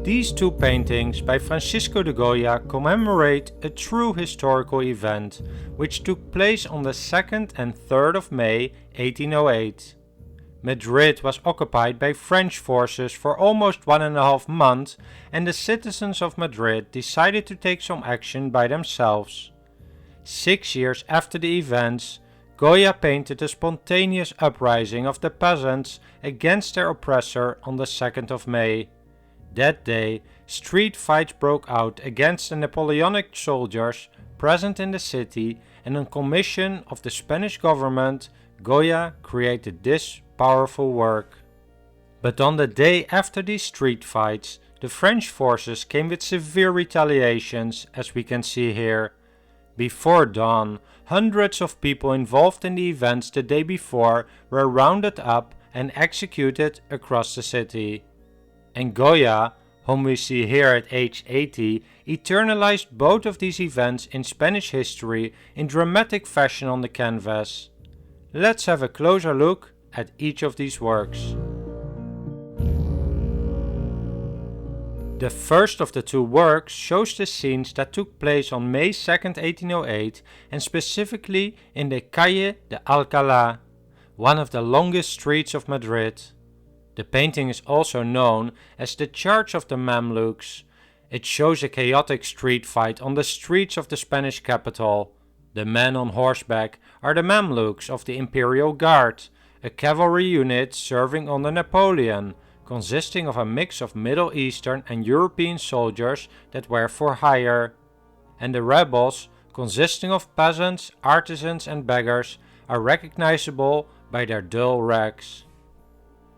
These two paintings by Francisco Goya commemorate a true historical event which took place on the 2nd and 3rd of May 1808. Madrid was occupied by French forces for almost 1.5 months, and the citizens of Madrid decided to take some action by themselves. 6 years after the events, Goya painted a spontaneous uprising of the peasants against their oppressor on the 2nd of May. That day, street fights broke out against the Napoleonic soldiers present in the city, and on commission of the Spanish government, Goya created this powerful work. But on the day after these street fights, the French forces came with severe retaliations, as we can see here. Before dawn, hundreds of people involved in the events the day before were rounded up and executed across the city. And Goya, whom we see here at age 80, eternalized both of these events in Spanish history in dramatic fashion on the canvas. Let's have a closer look at each of these works. The first of the two works shows the scenes that took place on May 2nd, 1808, and specifically in the Calle de Alcalá, one of the longest streets of Madrid. The painting is also known as the Charge of the Mamluks. It shows a chaotic street fight on the streets of the Spanish capital. The men on horseback are the Mamluks of the Imperial Guard, a cavalry unit serving under Napoleon, consisting of a mix of Middle Eastern and European soldiers that were for hire. And the rebels, consisting of peasants, artisans and beggars, are recognizable by their dull rags.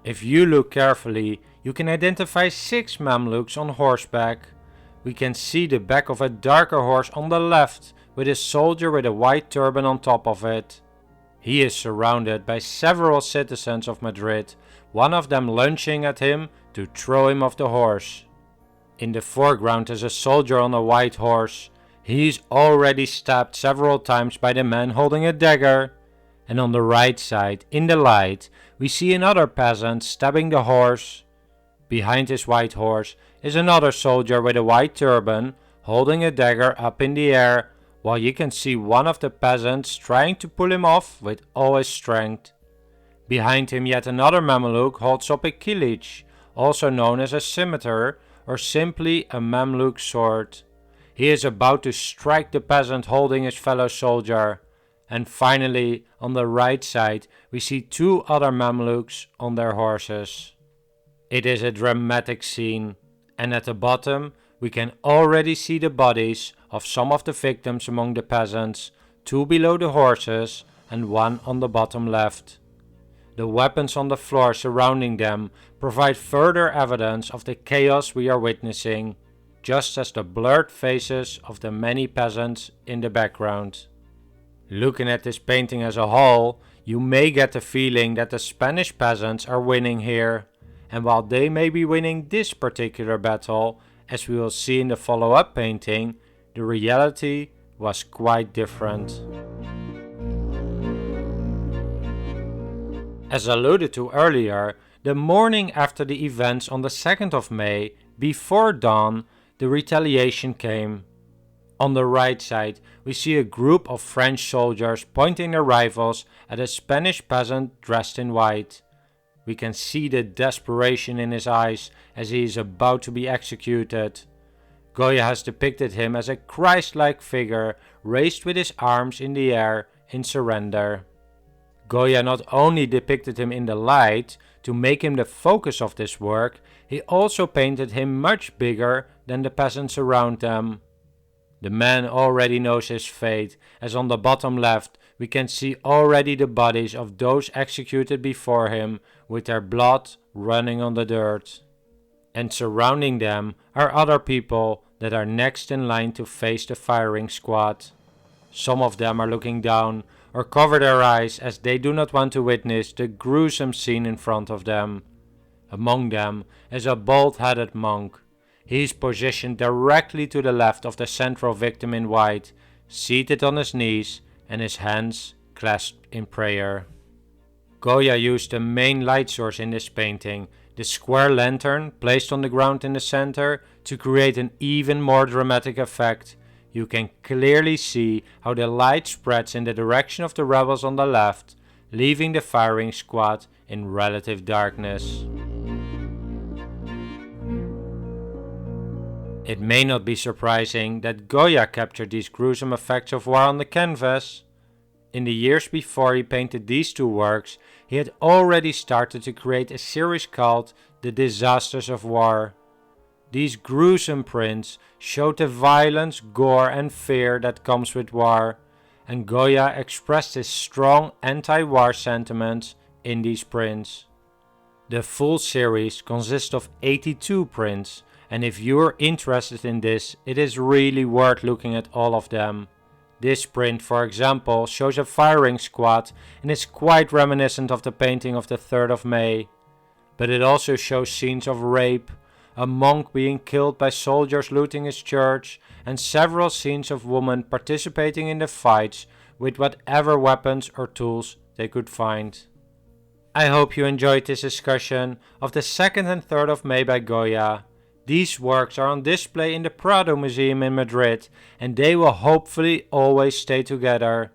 If you look carefully, you can identify 6 Mamluks on horseback. We can see the back of a darker horse on the left, with a soldier with a white turban on top of it. He is surrounded by several citizens of Madrid, one of them lunging at him to throw him off the horse. In the foreground is a soldier on a white horse. He is already stabbed several times by the man holding a dagger. And on the right side, in the light, we see another peasant stabbing the horse. Behind his white horse is another soldier with a white turban, holding a dagger up in the air, while you can see one of the peasants trying to pull him off with all his strength. Behind him yet another Mamluk holds up a kilich, also known as a scimitar, or simply a Mamluk sword. He is about to strike the peasant holding his fellow soldier. And finally, on the right side, we see 2 other Mamluks on their horses. It is a dramatic scene, and at the bottom we can already see the bodies of some of the victims among the peasants, 2 below the horses and 1 on the bottom left. The weapons on the floor surrounding them provide further evidence of the chaos we are witnessing, just as the blurred faces of the many peasants in the background. Looking at this painting as a whole, you may get the feeling that the Spanish peasants are winning here, and while they may be winning this particular battle, as we will see in the follow-up painting, the reality was quite different. As alluded to earlier, the morning after the events on the 2nd of May, before dawn, the retaliation came. On the right side, we see a group of French soldiers pointing their rifles at a Spanish peasant dressed in white. We can see the desperation in his eyes as he is about to be executed. Goya has depicted him as a Christ-like figure raised with his arms in the air in surrender. Goya not only depicted him in the light to make him the focus of this work, he also painted him much bigger than the peasants around them. The man already knows his fate, as on the bottom left we can see already the bodies of those executed before him, with their blood running on the dirt. And surrounding them are other people that are next in line to face the firing squad. Some of them are looking down or cover their eyes as they do not want to witness the gruesome scene in front of them. Among them is a bald-headed monk. He is positioned directly to the left of the central victim in white, seated on his knees and his hands clasped in prayer. Goya used the main light source in this painting, the square lantern placed on the ground in the center, to create an even more dramatic effect. You can clearly see how the light spreads in the direction of the rebels on the left, leaving the firing squad in relative darkness. It may not be surprising that Goya captured these gruesome effects of war on the canvas. In the years before he painted these two works, he had already started to create a series called The Disasters of War. These gruesome prints showed the violence, gore and fear that comes with war, and Goya expressed his strong anti-war sentiments in these prints. The full series consists of 82 prints, and if you're interested in this, it is really worth looking at all of them. This print, for example, shows a firing squad and is quite reminiscent of the painting of the 3rd of May. But it also shows scenes of rape, a monk being killed by soldiers looting his church, and several scenes of women participating in the fights with whatever weapons or tools they could find. I hope you enjoyed this discussion of the 2nd and 3rd of May by Goya. These works are on display in the Prado Museum in Madrid, and they will hopefully always stay together.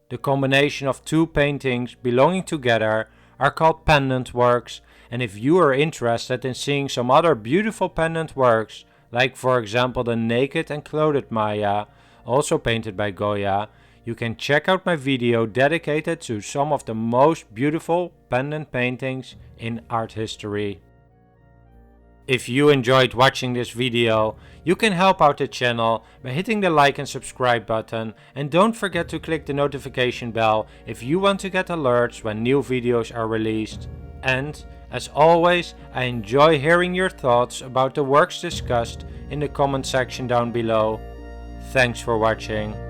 The combination of two paintings belonging together are called pendant works, and if you are interested in seeing some other beautiful pendant works, like for example the Naked and Clothed Maya, also painted by Goya, you can check out my video dedicated to some of the most beautiful pendant paintings in art history. If you enjoyed watching this video, you can help out the channel by hitting the like and subscribe button, and don't forget to click the notification bell if you want to get alerts when new videos are released. And, as always, I enjoy hearing your thoughts about the works discussed in the comment section down below. Thanks for watching.